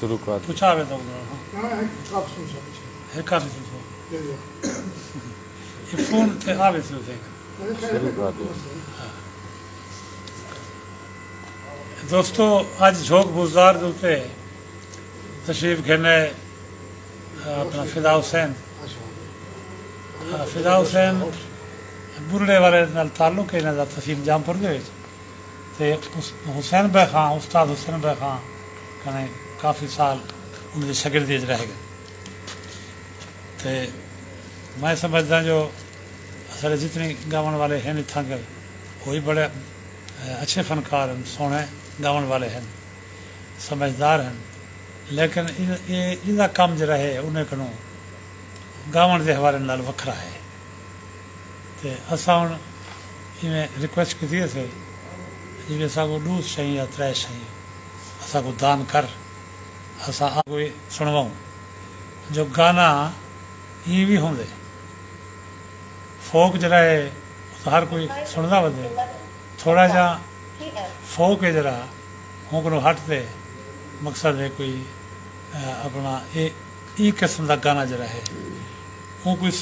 शुरू कर पूछा आवे तो है काफी सुनो ये फोन ते आवे तो शुरू कर दो। दोस्तों आज झोंक बुजदार दूते तशरीफ घेने अपना फिदा हुसैन बुरड़े वाले नाल ताल्लुक है इन्हां दा तहसील जामपुर दे विच ते हुसैन भाई खां उस्ताद हुसैन भाई खां कने काफ़ी साल उनके शागिर्दी च रह गए ते मैं समझदा जो सारे जितने गावन वाले हैं इत्थां के वो भी बड़े अच्छे फनकार हैं, सोने गावन वाले हैं, समझदार हैं, लेकिन इनका काम जरा है उन्हें कनो गावन के हवाले नाल वखरा है। तो असां हुण इवें रिक्वेस्ट की थे जिवें असांखे 2 शयूं या 3 शयूं असांखे दान कर असां कोई सुनवाऊं जो गाना ये भी होंगे फोक जरा है तो हर कोई सुनता वधे थोड़ा जा फोक है जरा हूँ को हटते मकसद है कोई अपना ये किस्म का गाना जरा है वो कोई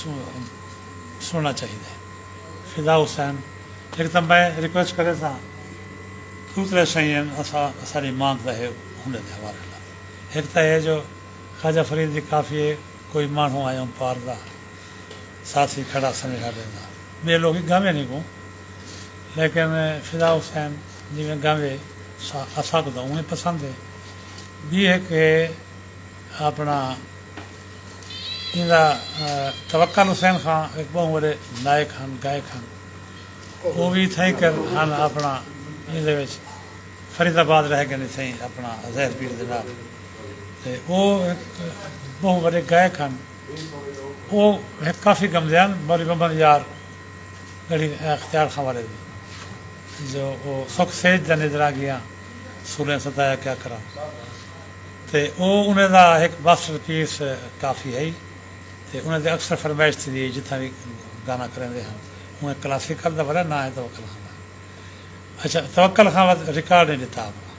सुनना चाहिए। फिदा हुसैन एक तो मैं रिक्वेस्ट करे था 2-3 शयूं असांजी मांग है हुन के हवाले एक तो है जो ख्वाजा फरीद की काफ़ी कोई मानू आयो पार का साथी खड़ा सनेहा देना वे लोग गावे नहीं को लेकिन फिदा हुसैन जिमें गावे असा को तो उन्हें पसंद है भी है कि अपना इनका तवक्कल हुसैन खां एक बहुत बड़े नायक हैं गायक हैं वो भी थी कर हाँ अपना ये फरीदाबाद रह गए थे अपना जहर पीर के नाल वो एक बहुत बड़े गायक हैं वो काफ़ी गमदे हैं मौलवी मोहम्मद यार गढ़ी अख्तियार खां वाले जो वो सुख सेज का निजरा गया सूर्य सताया क्या करा तो वो उन्हें दा एक मास्टर पीस काफ़ी है तो उन्हें अक्सर फरमाइश थी जितना भी गाना करेंगे हैं उन्हें क्लासिकल का बड़ा ना है तवक्कल खां अच्छा तवक्कल खां रिकॉर्ड नहीं दिता अपना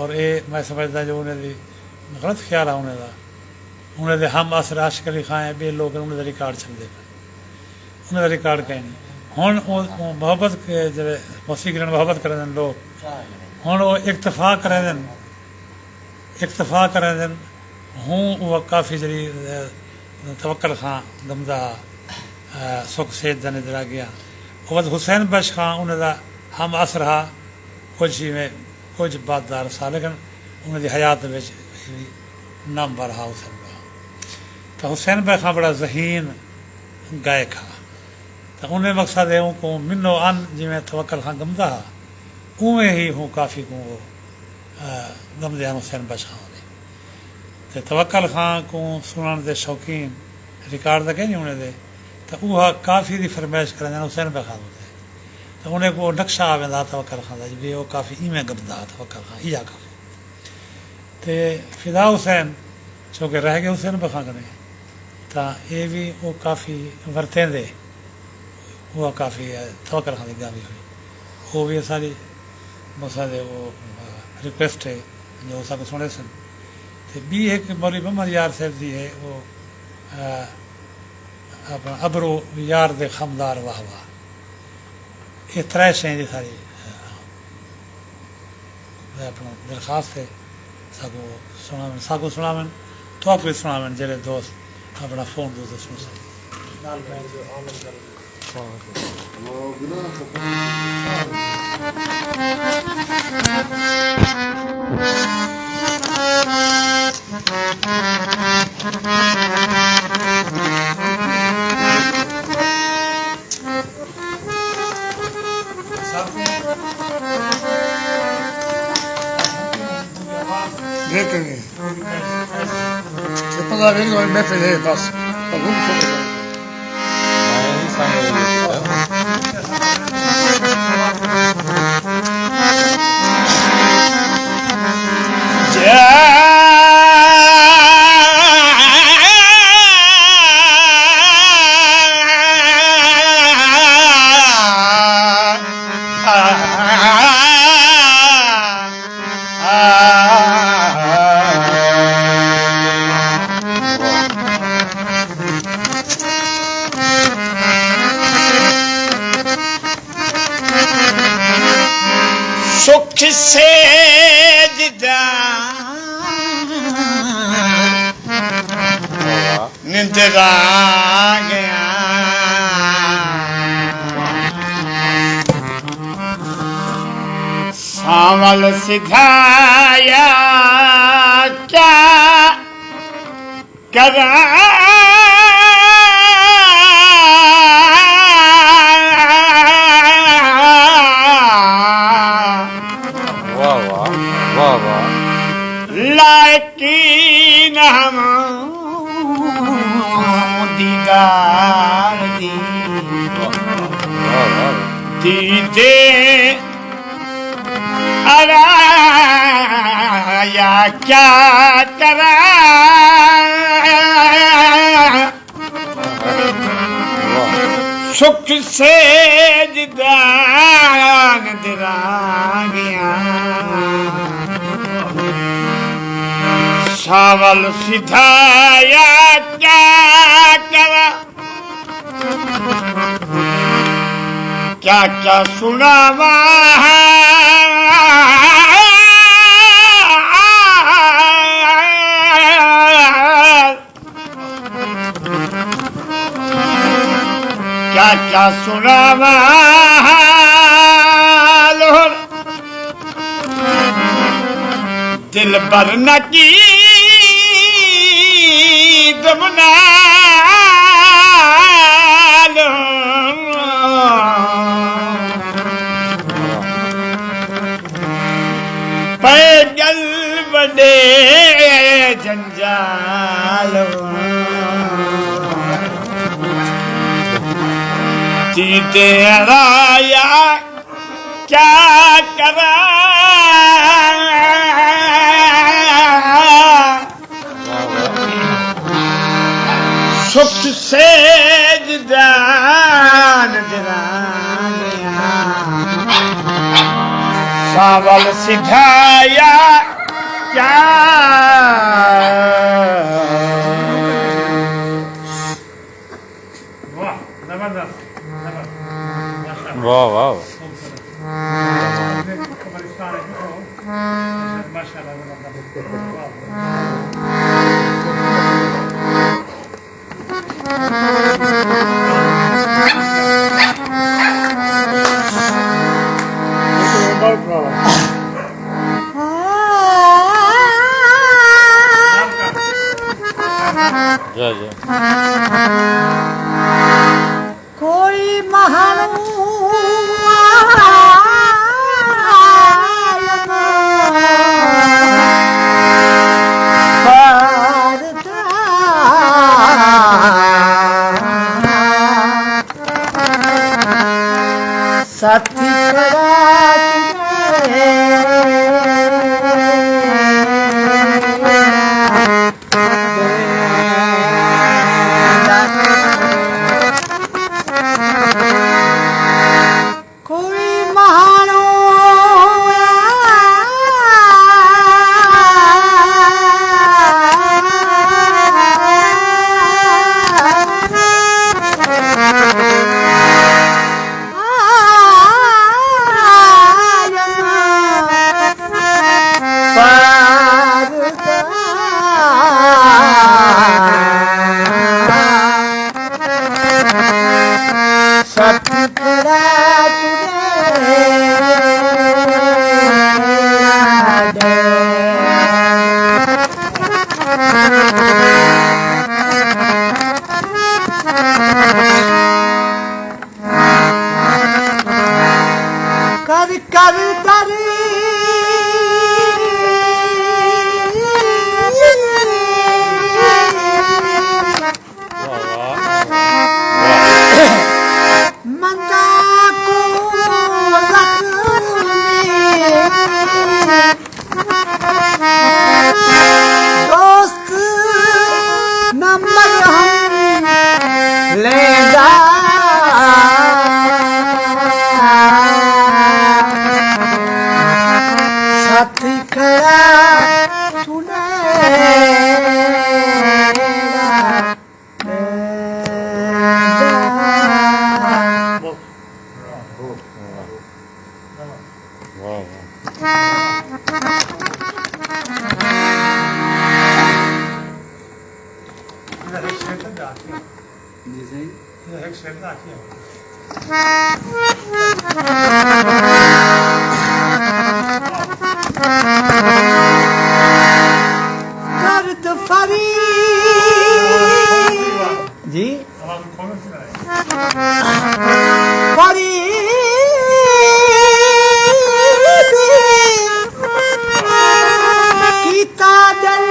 और ये मैं समझदा जो उन्हें गलत ख्याल है उन्हें हम असर आशिक अली खां बे लोग उन्हें रिकॉर्ड छड़ते पे उन्हें रिकॉर्ड कहीं नहीं हूँ मोहब्बत के जो मौसीकी मोहब्बत करें लोग हूँ वो इक्तफा करें हूँ वह काफ़ी जी तवक्कल खां गमदा सुख सेज का निजरा गया वो हुसैन बख्श खां उन्हें हम असर हा कुछ में कुछ बातदार सा लेकिन उन्हें हयात नामवर हा हुसैन भाई तो हुसैन भाई खां बड़ा ज़हीन गायक हा तो उन्हें मकसद है को मिनो अन जिमें तवक्कल खां गमदा हा उवें ही हूँ काफ़ी को गमदे हैं हुसैन बख्श खां तो तवक्कल खां को सुनने के शौकीन रिकॉर्ड तो कहीं उन्हें दे तो वह काफ़ी की फरमाइश करें हुसैन भाई खां तो उन्हें को नक्शा आ वेंदा तवक्कल खां का भी वो काफ़ी इवें गमदा तवक्कल खां इहा काफ़ी तो फिदा हुसैन छो कि रह गए हुसैन भाई खां कने तो ये भी वो काफ़ी वरतेंदे वह काफ़ी तवक्कल खां की गावी हुई वो भी सारी मकसद वो रिक्वेस्ट है जो असांखे सुने सन तो बी एक मौलवी मोहम्मद यार साहब जी है वो अपना अबरो यार दे खमदार वाह वाह ये 3 शयूं जी सारी अपना दरखास्त है सागो सुनावन तो आप भी सुनावन जेरे दोस्त अपना फोन दो तो सुन सकते देखेंगे पता नहीं मैं फिर बस सुख सेजदा निंदरा गया सावल सिधाया क्या करा वाह वाह वाह वाह लायकीन हम दीदार दी वाह वाह दीदे अरा या क्या करा सुख से जिदान दिरा गया सावल सिधाया क्या करा क्या क्या सुनावा क्या क्या सुनावा दिल पर न की दमना पैदल बड़े जंजाल दीदे राया क्या करा सुख से दान दिला गया सावल सिखाया क्या वाह जबरदस्त वाह वाह जय जय कोई महानु साथी दर्द फरी जी फरी कीता दिल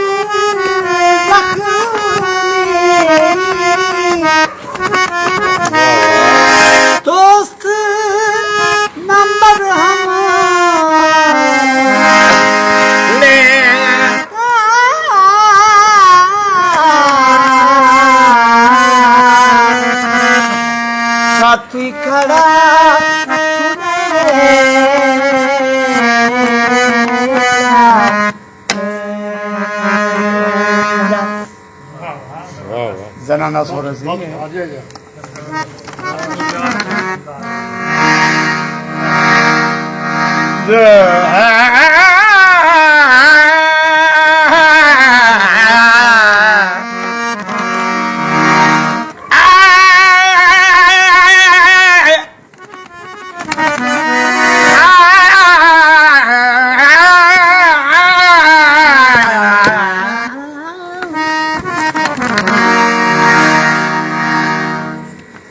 दोस्त नंबर हम ले साथी खड़ा वाह वाह जनाना सोरसी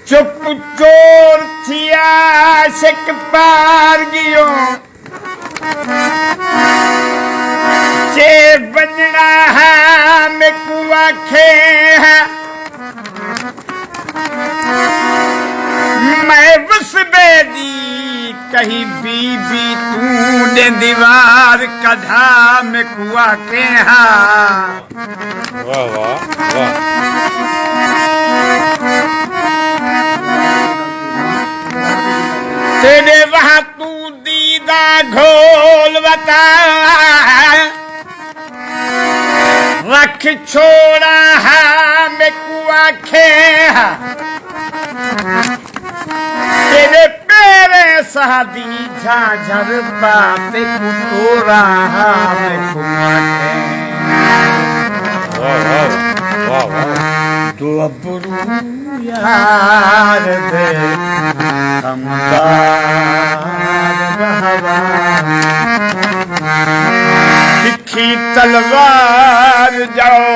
चुप चोर थिया शिक पार गियो चे बनना है मैं कुआ खे मैं बस बेदी कहीं बीबी तूने दीवार कढ़ा मैं कुआ के वाह वाह वाह तेरे वहां तू दीदा घोल बता रख छोड़ा है मैं कुआ खे तेरे पेरे शादी झाझर बाते कुटोरा मैं कुआ खे वाह वाह वाह तो अब यार दे तिखी तलवार जाओ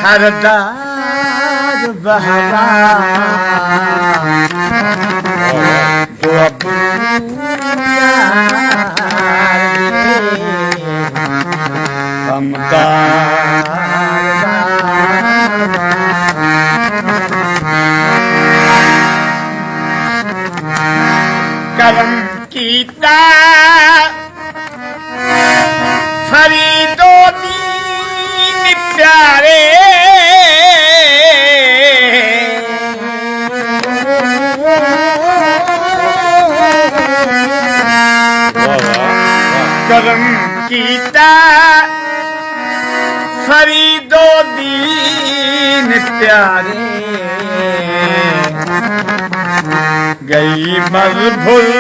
हरदार बहवा तो अब करम कीता फरीदो दीन प्यारे करम कीता फरीदो दीन प्यारे गई मर भुल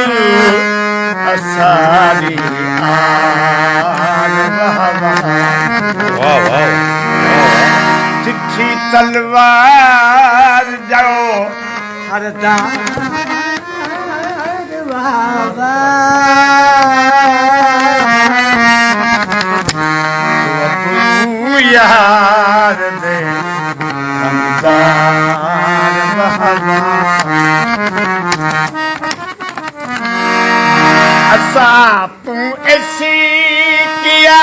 असारी आन वाह वाह तिखी तलवार जाओ हरदार बाबा तू यार दे हमदार बाबा असा तू ऐसी किया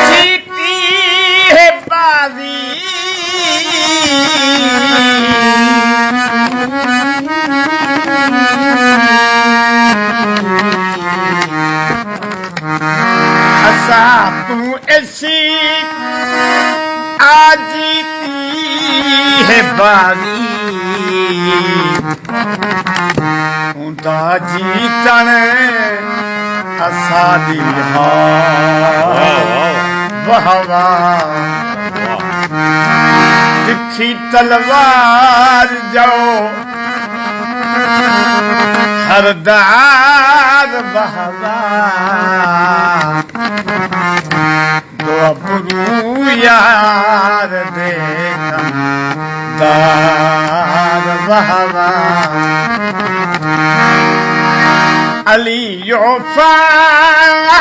जीती है बाजी असा तू ऐसी आज जीती है बाजी उदा जीतन असादी वाह वाह तिखी तलवार जाओ हरदार बहवा दो अबरू यार देखा वाह वाह अलियो फातिमा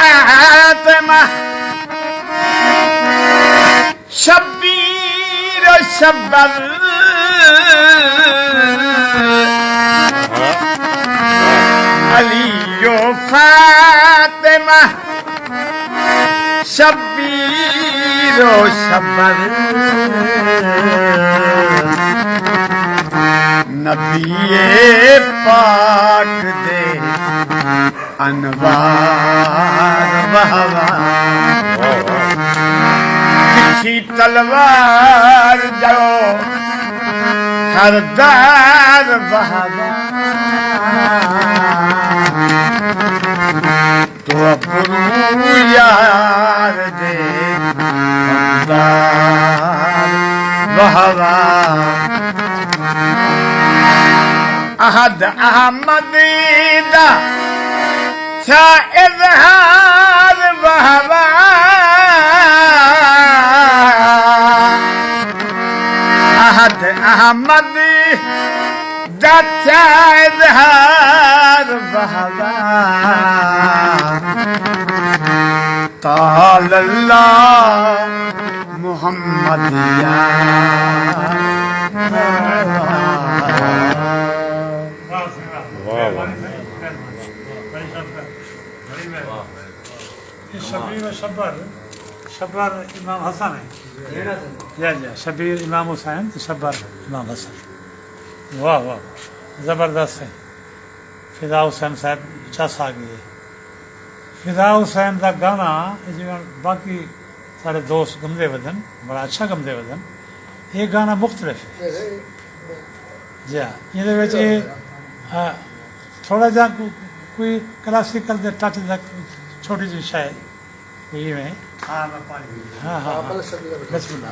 शब्बीर शब्बर अलियो फातिमा शब्बीर शब्बर नबीए पाक दे अनवार वाह वाह तिखी तलवार जो हरदार वाह वाह तो अपरू यार दे हरदार वाह वाह अहद अहमद दा छा इज़हार वाह वाह अहद अहमद दा छा इज़हार वाह वाह ताल अल्लाह मुहम्मद या वाह वाह शबीर और शब्बर शब्बर इमाम हसन है या शबीर इमाम हुसैन तो शब्बर इमाम हसन वाह वाह ज़बरदस्त है फिदा हुसैन साहब चस आ गई है फिदा हुसैन का गाना जिवें बाकी सारे दोस्त गमदे वदन बड़ा अच्छा गमदे वदन ये गाना मुख्तलिफ है जी हाँ ये थोड़ा जा कोई क्लासिकल दे टच दा छोटी सी शायद ये में हाँ हाँ हाँ बिस्मिल्लाह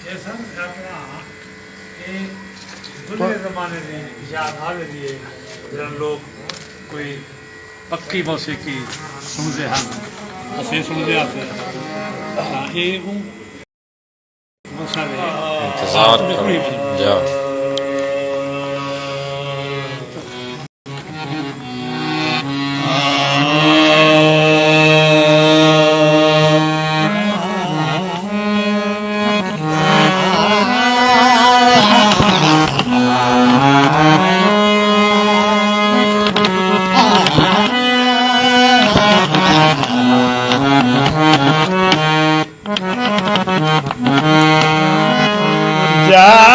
ये सब अपना ये दुनिया ज़माने में याद आ रही है जब लोग कोई पक्की मौसीकी सुनते हैं ऐसे सुनते आते हैं ये वो मसाले इंतजार करो जा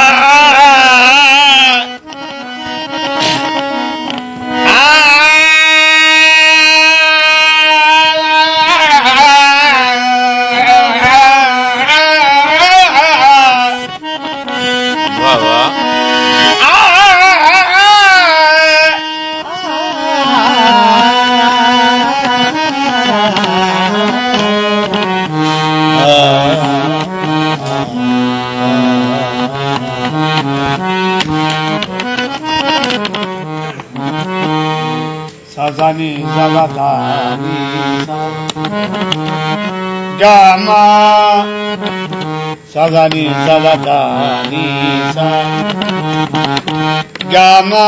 वाह वाह साजानी Jagdani gamma साजानी Jagdani gamma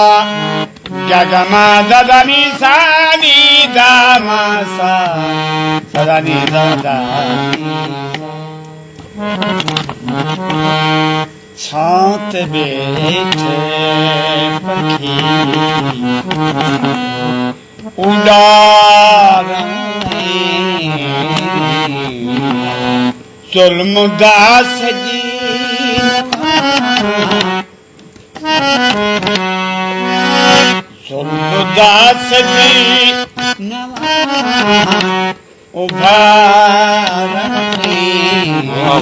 gamma दादानी सानी दामा सा साजानी जगदानी छात बैठे पखी उड़ार जुल्म दास जी जुल्म दास जी उभार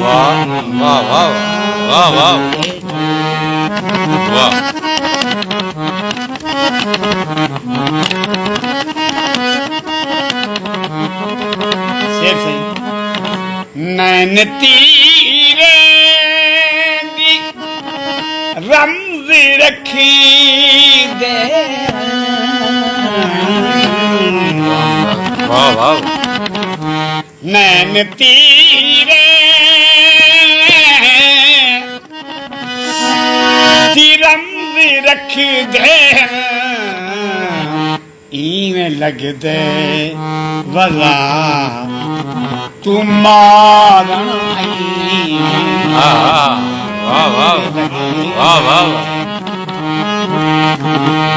वाह वाह वाह वाह वाह वाह वाह शेर सही नैन तीरे दी रमज रखी दे वाह वाह नैन तीरे दी रमज रख दे इवें लगदे वला तू मारण आई वाह वाह वाह वाह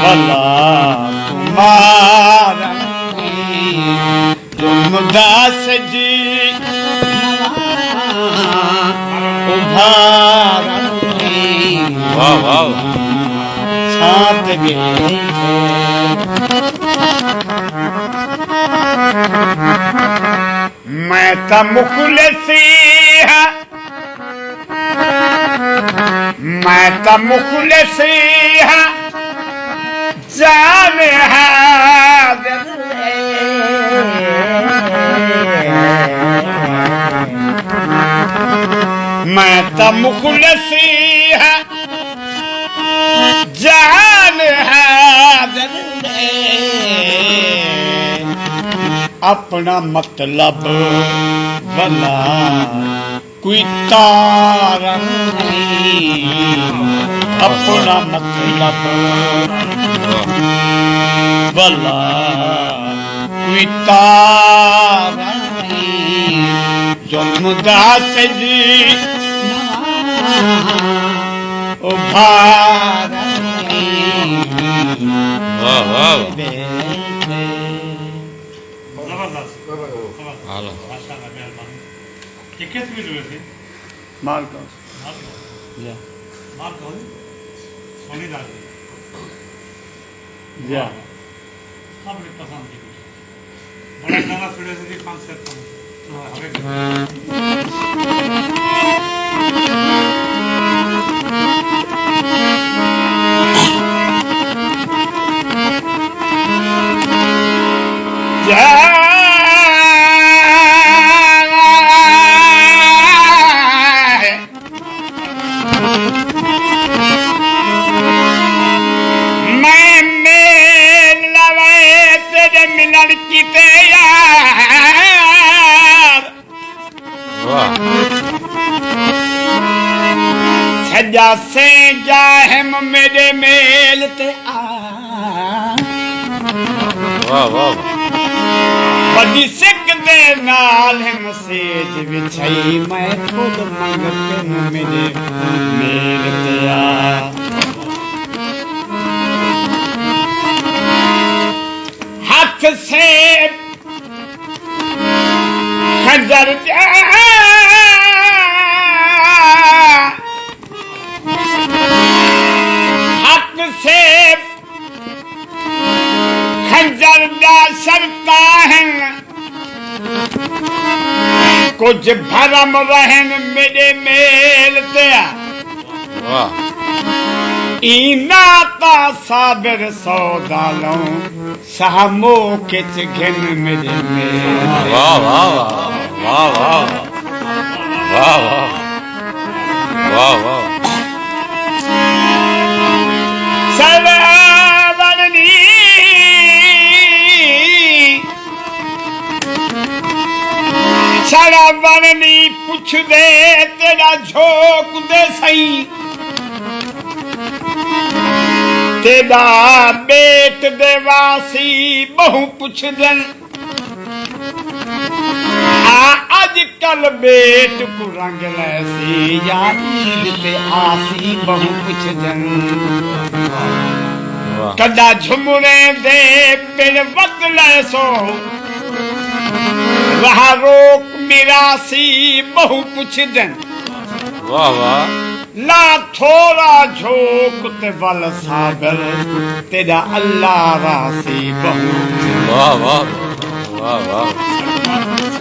वला तू मारण आई जुमदास जी उभारण आई वाह वाह छात गए मैं तो मुखलिसी हाँ मैं तो मुखलिसी हाँ जान हाज़िर मैं तो मुखलिसी हाँ जान हाज़िर अपना मतलब भला कोई तारा नहीं अपना मतलब भला कोई तारा नहीं जुमदास जी उभार वाह वाह आला माशाल्लाह मेहरबानी ये किस भी हुए थे माल का मार कौन सोनी दाल या हमने पसंद की बड़ा गाना सुने से कॉन्सेप्ट सजा से जाहम मेरे मेल ते आ वाह वाह बड़ी सिक दे नाल हम सेज विछई मैं खुद मंगते मेरे मेल ते आ हाथ से खंजर से खंजर दा सरता है कुछ भरम रहन मेरे मेल ते वाह इना ता साबिर सौदा लूं सामो किच घिन मेरे मेल वाह वाह वाह वाह वाह वाह वाह सारा बननी पुछ दे तेरा झोंक दे सही तेरा बेट दे वासी बहु पुछ दन आज कल बेट को रंग लैसी या ईद ते आसी बहु पुछ दन कदा झुमरे दे पिन वत लैसो वहाँ रोक मिरासी बहु पुछदन वाह वाह ला थोड़ा झोंक ते बल सागर तेरा अल्लाह रासी बहु वाह वाह वाह वाह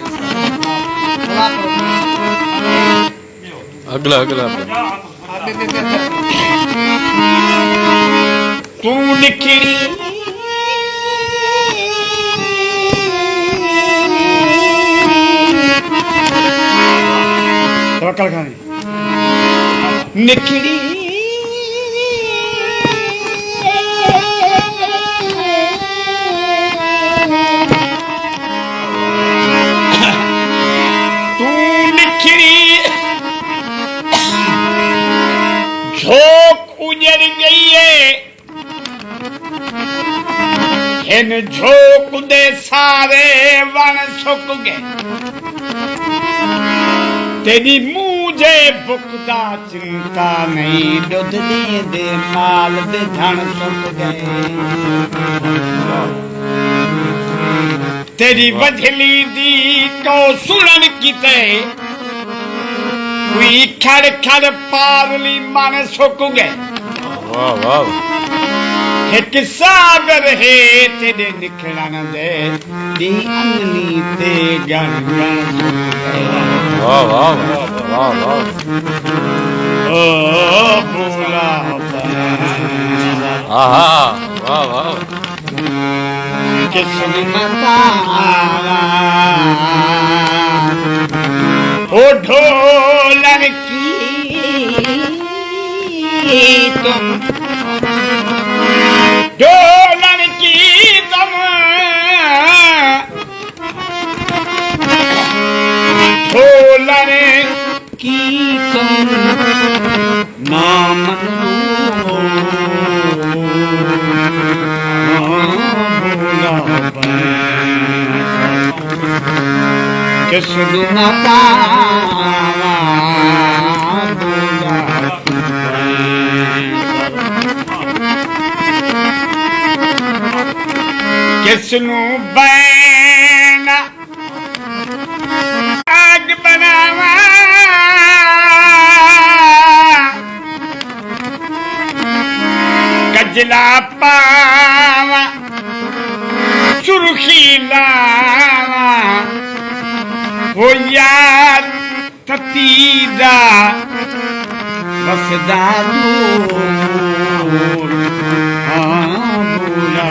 अगला अगला तू निखरी तवक्कल खानी निखरी तू निखरी झोंक उजड़ गई है इन झोंक दे सारे वण सुक गए तेरी मुझे बुकदा चिंता नहीं दुध दे माल दे धन सुक गए तेरी बजली दी तो सुनन किते कोई खड़ खड़ पारली मन सुक गए वाह वाह एक सागर है तेरे निखड़न दे दी अंगनी ते गण गण सुक गए वाह वाह वाह वाह ओ भोला आहा वाह वाह किस्म मतारा ओ ढोलन की तुम ढोलन की तुम ढोलन की तुम नाम किस माता किसनू बैन आग बनावा कजला पावा सुर्खी लावा ओ यार ततीदा बसदा दूर भूला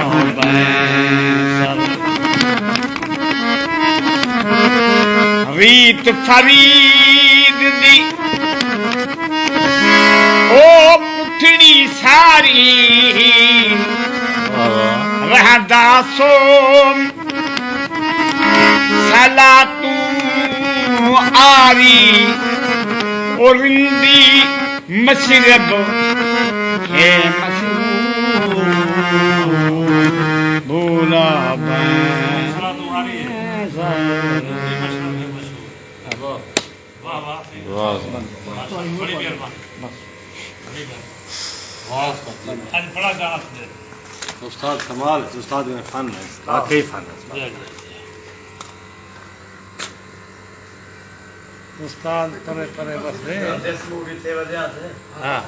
रीत फरीद दी ओ पुठड़ी सारी रहदा सोम सला तू आरी औरिंदी मशरब है मशरूब भूला आज बड़ा गाना सुने उस्ताद कमाल उस्ताद में फन है वाकई फन है उस्ताद परे परे बस रे हाँ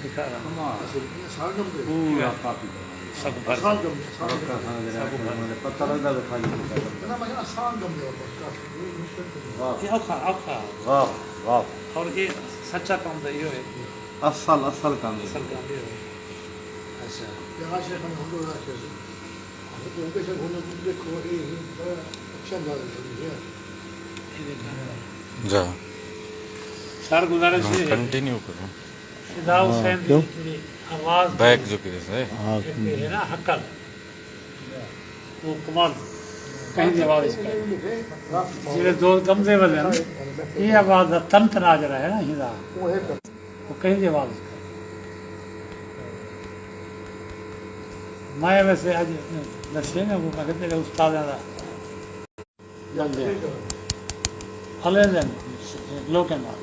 दिखा रहा पूरा काफी सब भर पता लगा तो खाली औखा वाह वाह और ये सच्चा काम तो ये है असल असल काम असल काम ये है अच्छा जा सर गुजारिश है कंटिन्यू करो फिदा हुसैन की आवाज बैक जो करे है है ना हक्कल वो कमाल कहीं की आवाज इसका जिले दो गमजे वाले ना ये आवाज तन तना जरा है ना हिंदा वो कहीं की आवाज इसका मैं वैसे आज दसे ने वो कहते हैं उस्ताद दा जल्दी हले दिन लोके मार